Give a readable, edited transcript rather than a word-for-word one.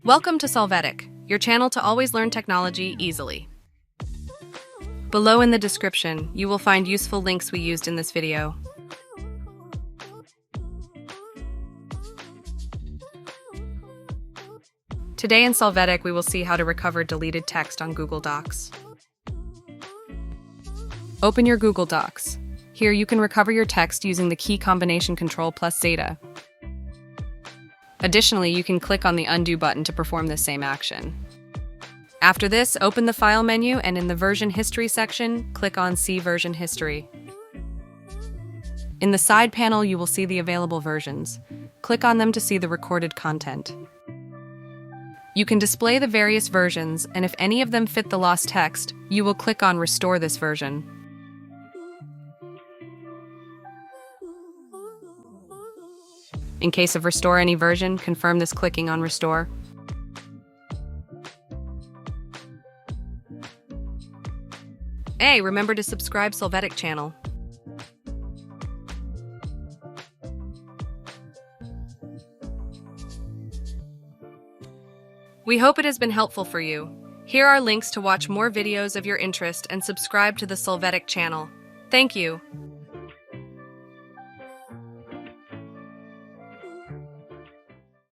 Welcome to Solvetic, your channel to always learn technology easily. Below in the description, you will find useful links we used in this video. Today in Solvetic, we will see how to recover deleted text on Google Docs. Open your Google Docs. Here you can recover your text using the key combination Ctrl plus Zeta. Additionally, you can click on the undo button to perform the same action. After this, open the File menu and in the Version History section, click on See Version History. In the side panel, you will see the available versions. Click on them to see the recorded content. You can display the various versions, and if any of them fit the lost text, you will click on Restore this version. In case of restore any version, confirm this clicking on Restore. Hey, remember to subscribe Solvetic channel. We hope it has been helpful for you. Here are links to watch more videos of your interest and subscribe to the Solvetic channel. Thank you.